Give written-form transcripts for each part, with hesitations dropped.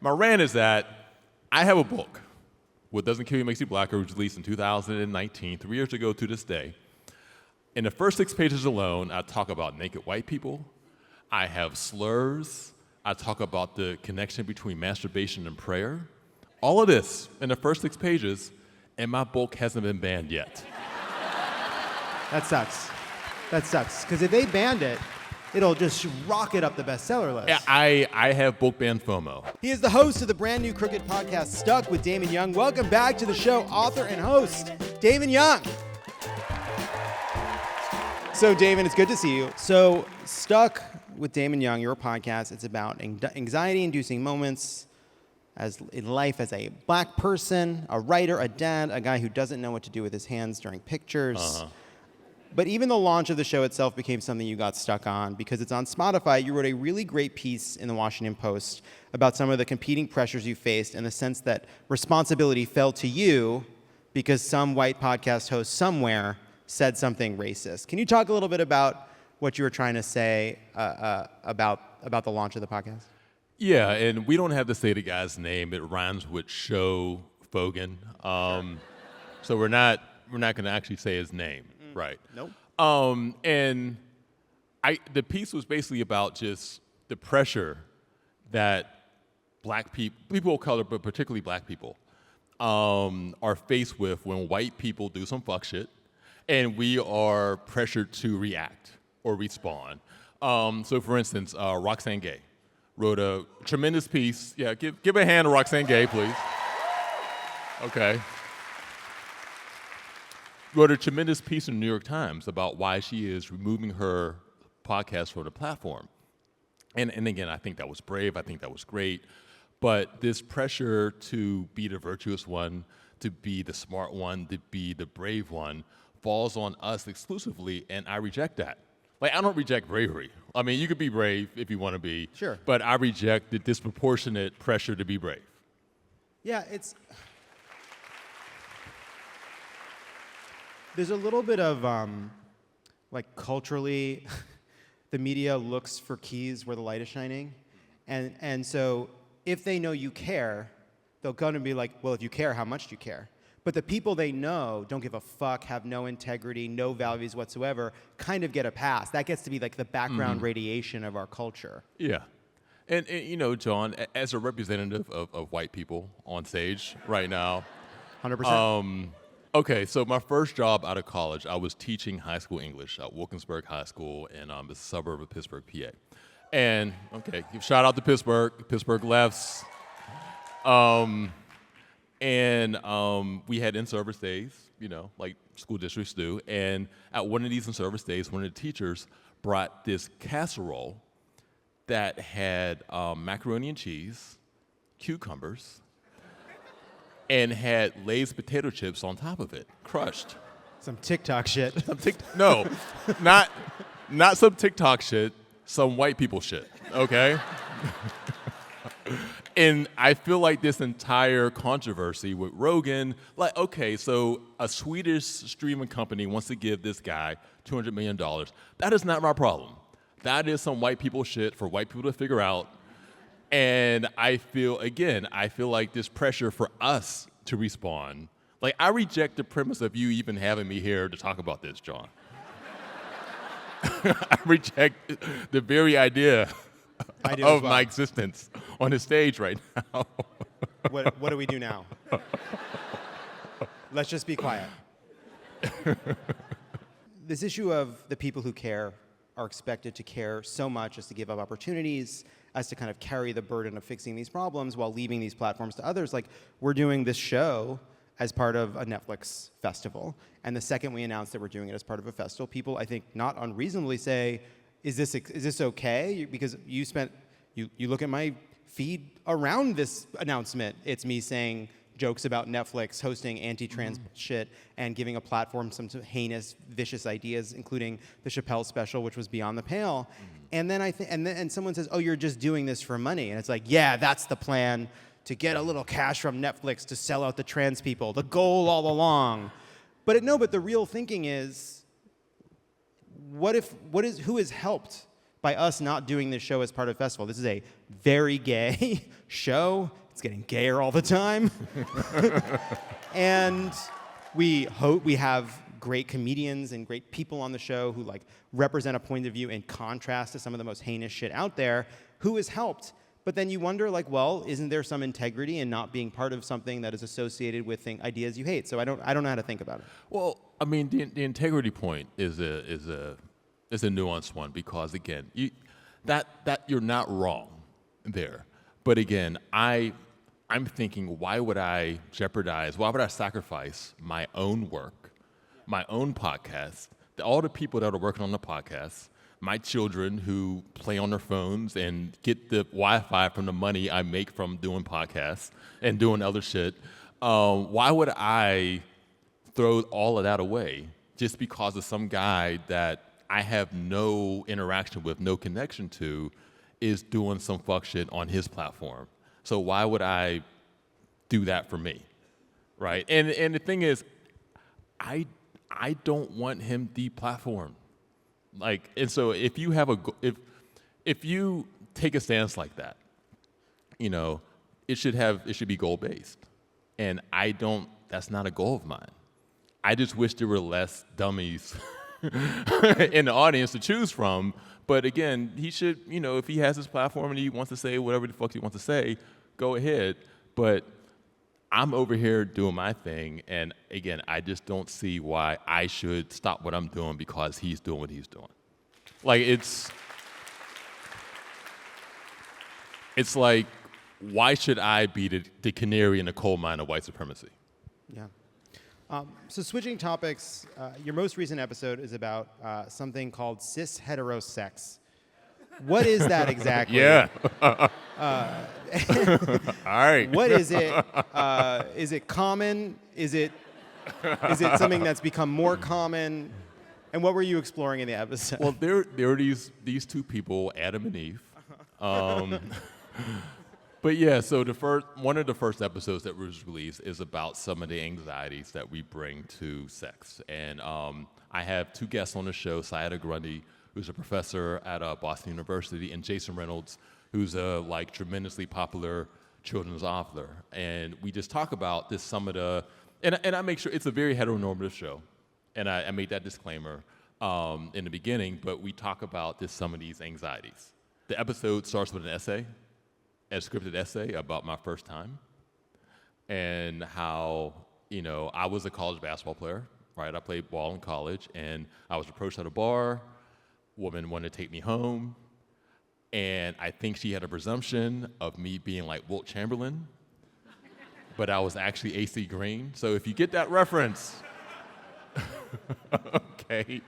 My rant is that I have a book, What Doesn't Kill You Makes You Blacker, which was released in 2019, 3 years ago to this day. In the first 6 pages alone, I talk about naked white people. I have slurs. I talk about the connection between masturbation and prayer. All of this in the first 6 pages, and my book hasn't been banned yet. That sucks. That sucks. Because if they banned it, it'll just rocket up the bestseller list. Yeah, I have book ban FOMO. He is the host of the brand new Crooked podcast, Stuck with Damon Young. Welcome back to the show, author and host, Damon Young. So, Damon, it's good to see you. So, Stuck with Damon Young, your podcast, it's about anxiety-inducing moments as in life as a black person, a writer, a dad, a guy who doesn't know what to do with his hands during pictures. Uh-huh. But even the launch of the show itself became something you got stuck on because it's on Spotify. You wrote a really great piece in the Washington Post about some of the competing pressures you faced and the sense that responsibility fell to you because some white podcast host somewhere said something racist. Can you talk a little bit about what you were trying to say about the launch of the podcast? Yeah, and we don't have to say the guy's name. It rhymes with Show Fogan. So we're not going to actually say his name, right? Nope. And the piece was basically about just the pressure that black people of color, but particularly black people, are faced with when white people do some fuck shit, and we are pressured to react or respond. So, for instance, Roxane Gay wrote a tremendous piece. Yeah, give a hand to Roxane Gay, please. Okay. Wrote a tremendous piece in the New York Times about why she is removing her podcast from the platform. And again, I think that was brave. I think that was great. But this pressure to be the virtuous one, to be the smart one, to be the brave one, falls on us exclusively, and I reject that. Like, I don't reject bravery. I mean, you could be brave if you want to be. Sure. But I reject the disproportionate pressure to be brave. Yeah, there's a little bit of, like, culturally, the media looks for keys where the light is shining. And so if they know you care, they'll go and be like, well, if you care, how much do you care? But the people they know don't give a fuck, have no integrity, no values whatsoever, kind of get a pass. That gets to be like the background radiation of our culture. Yeah. And you know, John, as a representative of white people on stage right now. 100%. Okay, so my first job out of college, I was teaching high school English at Wilkinsburg High School in the suburb of Pittsburgh, PA. And, okay, shout out to Pittsburgh Lefts. We had in-service days, you know, like school districts do. And at one of these in-service days, one of the teachers brought this casserole that had macaroni and cheese, cucumbers, and had Lay's potato chips on top of it, crushed. Some TikTok shit. No, not some TikTok shit, some white people shit, okay? And I feel like this entire controversy with Rogan, like, okay, so a Swedish streaming company wants to give this guy $200 million. That is not my problem. That is some white people shit for white people to figure out. And I feel like this pressure for us to respond. Like, I reject the premise of you even having me here to talk about this, John. I reject the very idea of my existence on the stage right now. What do we do now? Let's just be quiet. This issue of the people who care are expected to care so much as to give up opportunities, as to kind of carry the burden of fixing these problems while leaving these platforms to others. Like, we're doing this show as part of a Netflix festival. And the second we announce that we're doing it as part of a festival, people, I think, not unreasonably say, is this okay? Because you look at my feed around this announcement, it's me saying jokes about Netflix hosting anti-trans shit and giving a platform some heinous, vicious ideas, including the Chappelle special, which was beyond the pale. And then and someone says, "Oh, you're just doing this for money," and it's like, yeah, that's the plan, to get a little cash from Netflix to sell out the trans people, the goal all along. But the real thinking is, who is helped by us not doing this show as part of the festival? This is a very gay show. It's getting gayer all the time. And we hope we have great comedians and great people on the show who like represent a point of view in contrast to some of the most heinous shit out there, who has helped. But then you wonder, like, well, isn't there some integrity in not being part of something that is associated with ideas you hate? So I don't know how to think about it. Well, I mean, the integrity point is a nuanced one because again, that you're not wrong there. But again, I'm thinking, why would I sacrifice my own work, my own podcast, all the people that are working on the podcast, my children who play on their phones and get the Wi-Fi from the money I make from doing podcasts and doing other shit. Why would I throw all of that away just because of some guy that I have no interaction with, no connection to, is doing some fuck shit on his platform? So why would I do that for me, right? And the thing is, I don't want him deplatformed. Like, and so if you have if you take a stance like that, you know, it should be goal based, and that's not a goal of mine. I just wish there were less dummies in the audience to choose from. But again, he should, you know, if he has his platform and he wants to say whatever the fuck he wants to say, go ahead. But I'm over here doing my thing, and again, I just don't see why I should stop what I'm doing because he's doing what he's doing. Like, it's like, why should I be the canary in the coal mine of white supremacy? Yeah. So switching topics, your most recent episode is about something called cis hetero sex. What is that exactly? Yeah. All right. What is it? Is it common? Is it something that's become more common? And what were you exploring in the episode? Well, there are these two people, Adam and Eve. But yeah, so one of the first episodes that was released is about some of the anxieties that we bring to sex. And I have two guests on the show, Syeda Grundy, who's a professor at Boston University, and Jason Reynolds, who's a tremendously popular children's author. And we just talk about some of the, and I make sure it's a very heteronormative show, and I made that disclaimer in the beginning, but we talk about some of these anxieties. The episode starts with an essay, a scripted essay about my first time, and how, you know, I was a college basketball player, right? I played ball in college, and I was approached at a bar. Woman wanted to take me home, and I think she had a presumption of me being like Wilt Chamberlain, but I was actually AC Green. So if you get that reference, okay.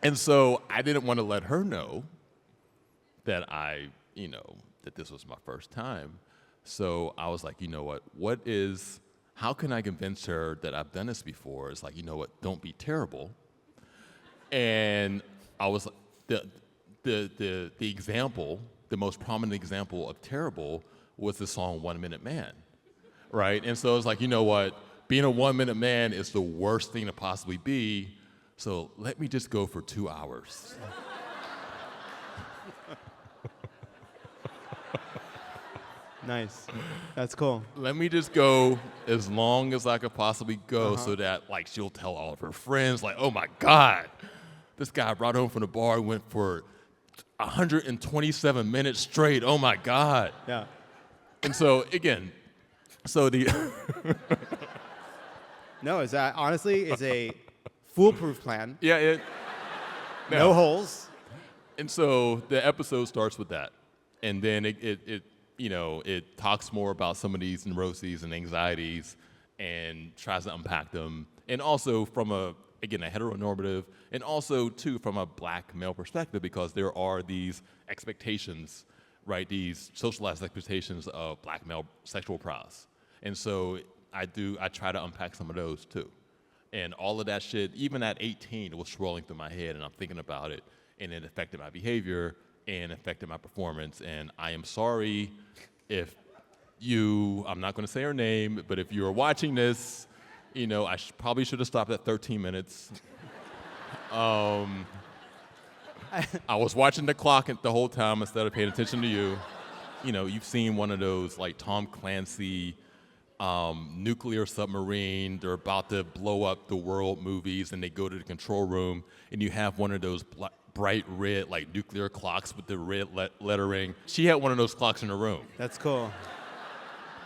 And so I didn't want to let her know that that this was my first time. So I was like, you know what? How can I convince her that I've done this before? It's like, you know what? Don't be terrible. And I was the example, the most prominent example of terrible was the song 1 Minute Man, right? And so it's like, you know what? Being a 1 minute man is the worst thing to possibly be. So let me just go for 2 hours. Nice. That's cool. Let me just go as long as I could possibly go so that she'll tell all of her friends, like, oh my God, this guy I brought home from the bar went for 127 minutes straight. Oh my God. Yeah. And so again, No, honestly, it's a foolproof plan. Yeah. No holes. And so the episode starts with that. And then it talks more about some of these neuroses and anxieties and tries to unpack them. And also from a heteronormative, and also, too, from a black male perspective, because there are these expectations, right, these socialized expectations of black male sexual prowess. And so I try to unpack some of those, too. And all of that shit, even at 18, it was swirling through my head, and I'm thinking about it, and it affected my behavior and affected my performance. And I am sorry if I'm not going to say her name, but if you're watching this, you know, I probably should have stopped at 13 minutes. I was watching the clock the whole time instead of paying attention to you. You know, you've seen one of those like Tom Clancy nuclear submarine, they're about to blow up the world movies, and they go to the control room, and you have one of those bright red like nuclear clocks with the red lettering. She had one of those clocks in her room. That's cool.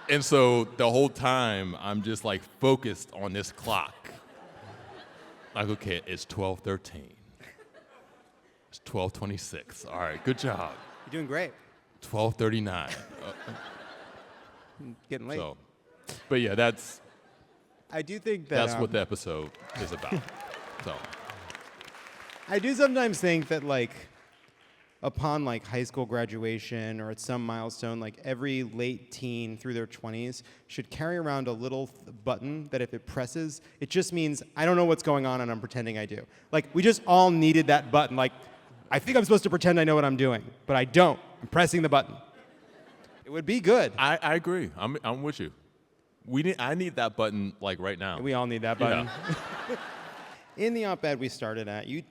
And so the whole time, I'm just like focused on this clock. Like, okay, it's 12:13. It's 12:26. All right, good job. You're doing great. 12:39. Getting late. So, but yeah, I do think that that's what the episode is about. So, I do sometimes think that like upon like high school graduation or at some milestone, like every late teen through their 20s should carry around a little button that if it presses, it just means I don't know what's going on and I'm pretending I do. Like we just all needed that button. Like I think I'm supposed to pretend I know what I'm doing, but I don't. I'm pressing the button. It would be good. I agree. I'm with you. I need that button like right now. We all need that button. Yeah. In the op-ed we started at, you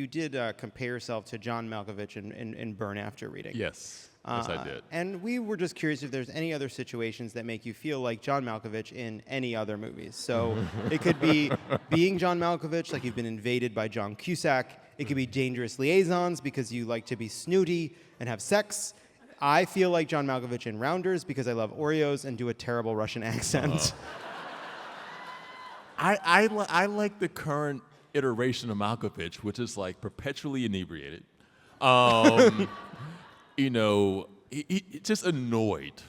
did compare yourself to John Malkovich in Burn After Reading. Yes. Yes, I did. And we were just curious if there's any other situations that make you feel like Jon Malkovich in any other movies. So it could be being Jon Malkovich, like you've been invaded by John Cusack. It could be Dangerous Liaisons because you like to be snooty and have sex. I feel like Jon Malkovich in Rounders because I love Oreos and do a terrible Russian accent. I like the current iteration of Malkovich, which is like perpetually inebriated. You know, he just annoyed.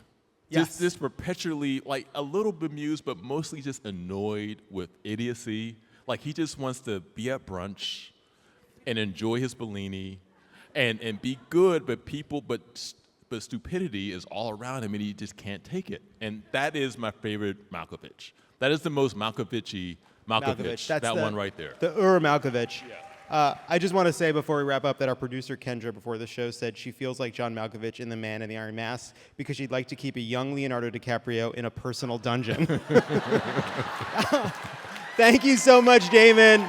Yes. Just perpetually, like a little bemused, but mostly just annoyed with idiocy. Like he just wants to be at brunch and enjoy his Bellini and be good, but stupidity is all around him and he just can't take it. And that is my favorite Malkovich. That is the most Malkovich-y Malkovich. That's that one right there. The Malkovich. Yeah. I just want to say before we wrap up that our producer Kendra before the show said she feels like Jon Malkovich in The Man in the Iron Mask because she'd like to keep a young Leonardo DiCaprio in a personal dungeon. Thank you so much, Damon.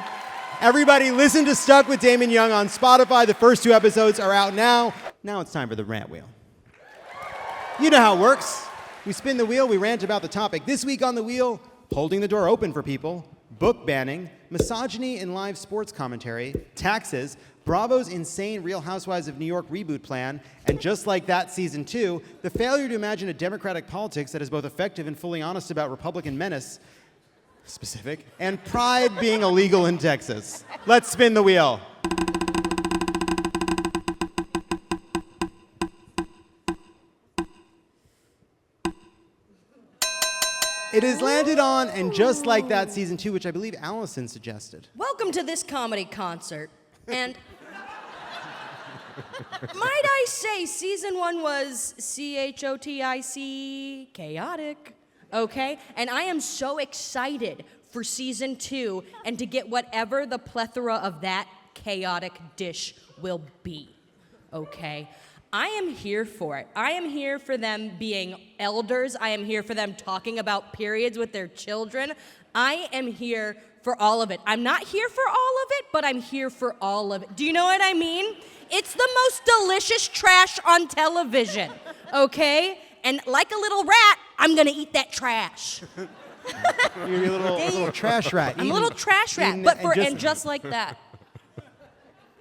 Everybody listen to Stuck with Damon Young on Spotify. The first 2 episodes are out now. Now it's time for the Rant Wheel. You know how it works. We spin the wheel, we rant about the topic. This week on the wheel, holding the door open for people, book banning, misogyny in live sports commentary, taxes, Bravo's insane Real Housewives of New York reboot plan, and just like that, season 2, the failure to imagine a democratic politics that is both effective and fully honest about Republican menace, specific, and pride being illegal in Texas. Let's spin the wheel. It is landed on, and just like that, season 2, which I believe Allison suggested. Welcome to this comedy concert. And might I say, season 1 was CHOTIC, chaotic, okay? And I am so excited for season 2 and to get whatever the plethora of that chaotic dish will be, okay? I am here for it. I am here for them being elders. I am here for them talking about periods with their children. I am here for all of it. I'm not here for all of it, but I'm here for all of it. Do you know what I mean? It's the most delicious trash on television, okay? And like a little rat, I'm gonna eat that trash. You're a little trash rat. I'm a little trash rat, and just like that.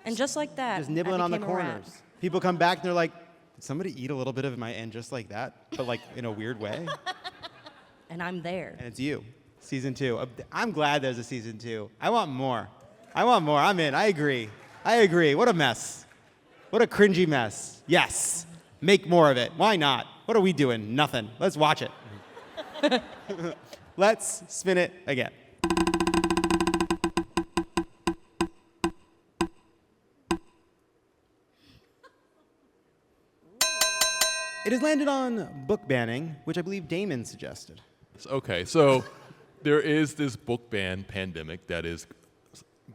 And just like that. Just nibbling on the became a rat. corners. People come back and they're like, did somebody eat a little bit of my end just like that? But like in a weird way. And I'm there. And it's you. Season 2. I'm glad there's a season 2. I want more. I'm in. I agree. What a mess. What a cringy mess. Yes. Make more of it. Why not? What are we doing? Nothing. Let's watch it. Let's spin it again. It has landed on book banning, which I believe Damon suggested. Okay, so there is this book ban pandemic that is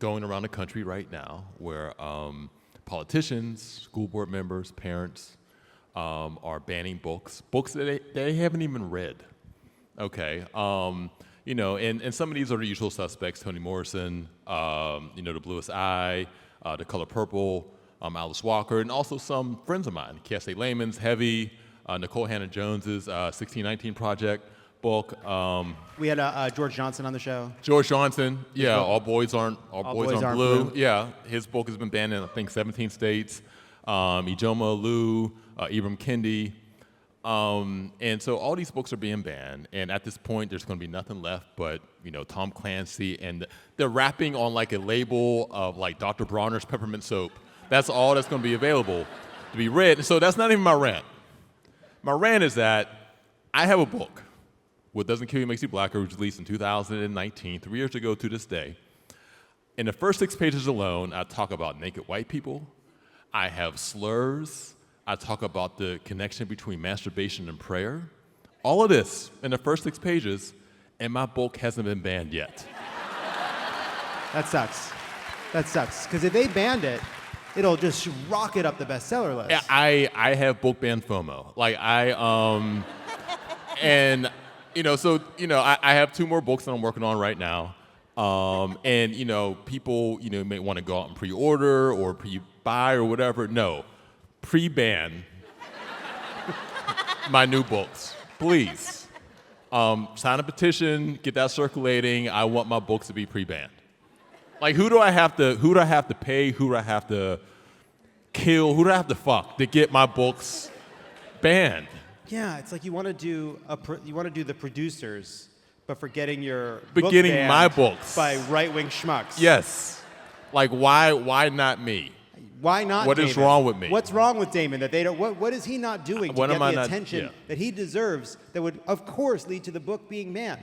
going around the country right now where politicians, school board members, parents are banning books that they haven't even read. Okay, you know, and some of these are the usual suspects, Toni Morrison, you know, The Bluest Eye, The Color Purple, Alice Walker, and also some friends of mine, Cassie Lehman's Heavy, Nicole Hannah-Jones's 1619 Project book. We had George Johnson on the show. George Johnson, yeah, book. All Boys Aren't Blue. Yeah, his book has been banned in, I think, 17 states. Ijoma Lu, Ibram Kendi. And so all these books are being banned, and at this point, there's going to be nothing left but, Tom Clancy, and they're wrapping on like a label of like Dr. Bronner's peppermint soap. That's all that's going to be available to be read. So that's not even my rant. My rant is that I have a book, What Doesn't Kill You Makes You Blacker, which was released in 2019, 3 years ago to this day. In the first 6 pages alone, I talk about naked white people. I have slurs. I talk about the connection between masturbation and prayer. All of this in the first 6 pages, and my book hasn't been banned yet. That sucks. That sucks. Because if they banned it, it'll just rocket up the bestseller list. Yeah, I have book ban FOMO. Like and I have 2 more books that I'm working on right now. And people may want to go out and pre-order or pre-buy or whatever. No, pre-ban my new books, please. Sign a petition, get that circulating. I want my books to be pre-banned. Like, who do I have to pay? Who do I have to kill? Who do I have to fuck to get my books banned? Yeah, it's like you want to do the producers, but forgetting your But book getting banned my books by right-wing schmucks. Yes. Like, why not me? Why not? What Damon? is wrong with me? What's wrong with Damon that they don't? What is he not doing to What get am I the not- attention yeah. that he deserves? That would, of course, lead to the book being banned.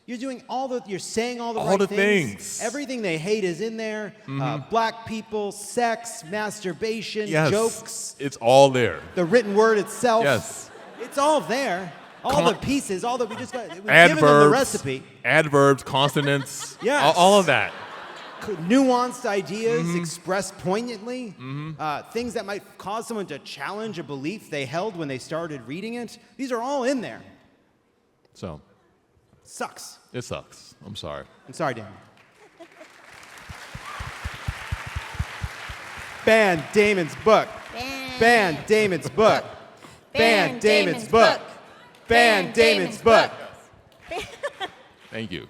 You're doing you're saying all the All right the things. things. Everything they hate is in there. Black people, sex, masturbation, Yes. jokes, It's all there. the written word itself. Yes. It's all there. All Con- the pieces, all that we just got. We've given them the Adverbs. recipe. Adverbs, consonants. Yes. All of that. Nuanced ideas expressed poignantly, things that might cause someone to challenge a belief they held when they started reading it. These are all in there. So, Sucks. it sucks. I'm sorry. I'm sorry, Dan. Ban Damon's book. Ban Damon's book. Ban Damon's book. Ban Damon's book. Thank you.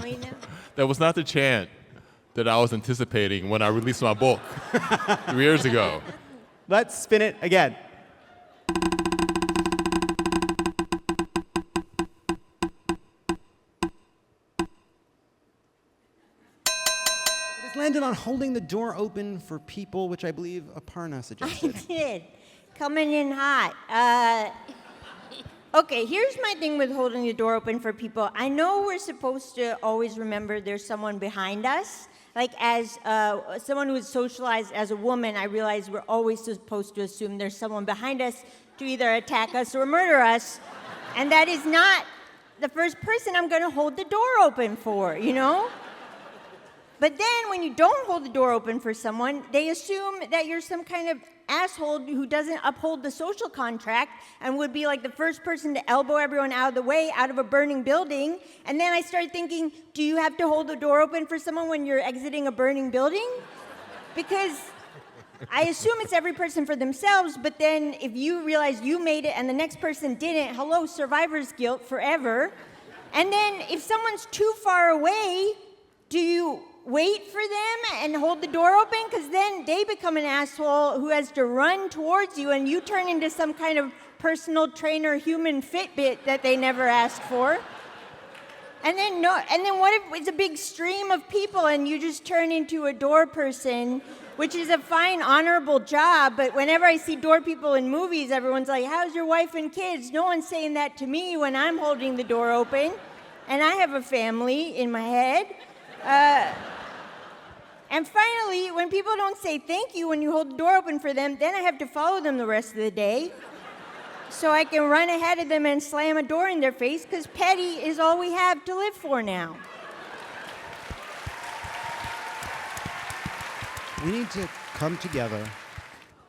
We know. That was not the chant that I was anticipating when I released my book 3 years ago. Let's spin it again. It has landed on holding the door open for people, which I believe Aparna I suggested. did. Coming in hot. Okay, here's my thing with holding the door open for people. I know we're supposed to always remember there's someone behind us. Like, as someone who is socialized as a woman, I realize we're always supposed to assume there's someone behind us to either attack us or murder us. And that is not the first person I'm going to hold the door open for, you know? But then when you don't hold the door open for someone, they assume that you're some kind of asshole who doesn't uphold the social contract and would be like the first person to elbow everyone out of the way out of a burning building. And then I started thinking, do you have to hold the door open for someone when you're exiting a burning building? Because I assume it's every person for themselves, but then if you realize you made it and the next person didn't, hello, survivor's guilt forever. And then if someone's too far away, do you wait for them and hold the door open? Because then they become an asshole who has to run towards you and you turn into some kind of personal trainer human Fitbit that they never asked for. And then what if it's a big stream of people and you just turn into a door person, which is a fine, honorable job, but whenever I see door people in movies, everyone's like, how's your wife and kids? No one's saying that to me when I'm holding the door open, and I have a family in my head. And finally, when people don't say thank you when you hold the door open for them, then I have to follow them the rest of the day so I can run ahead of them and slam a door in their face, because petty is all we have to live for now. We need to come together.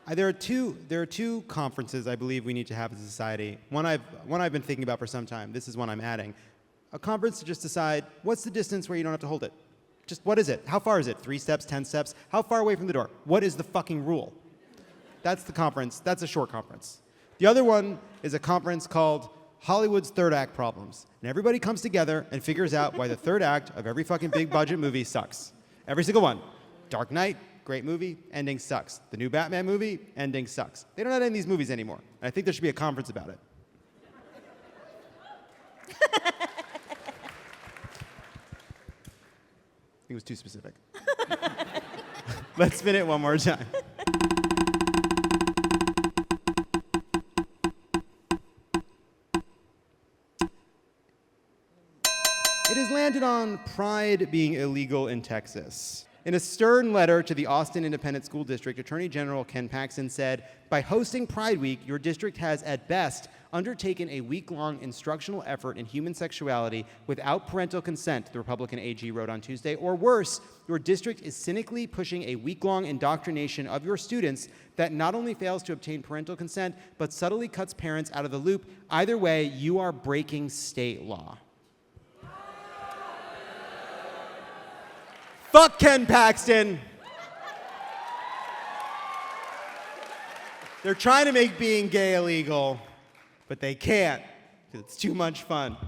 There are two conferences I believe we need to have as a society. One I've been thinking about for some time. This is one I'm adding. A conference to just decide what's the distance where you don't have to hold it. Just what is it? How far is it? 3 steps, 10 steps? How far away from the door? What is the fucking rule? That's the conference. That's a short conference. The other one is a conference called Hollywood's Third Act Problems. And everybody comes together and figures out why the third act of every fucking big budget movie sucks. Every single one. Dark Knight, great movie, ending sucks. The new Batman movie, ending sucks. They don't have any of these movies anymore. And I think there should be a conference about it. I think it was too specific. Let's spin it one more time. It has landed on Pride being illegal in Texas. In a stern letter to the Austin Independent School District, Attorney General Ken Paxton said, by hosting Pride Week, your district has, at best, undertaken a week-long instructional effort in human sexuality without parental consent, the Republican AG wrote on Tuesday. Or worse, your district is cynically pushing a week-long indoctrination of your students that not only fails to obtain parental consent, but subtly cuts parents out of the loop. Either way, you are breaking state law. Fuck Ken Paxton. They're trying to make being gay illegal, but they can't because it's too much fun.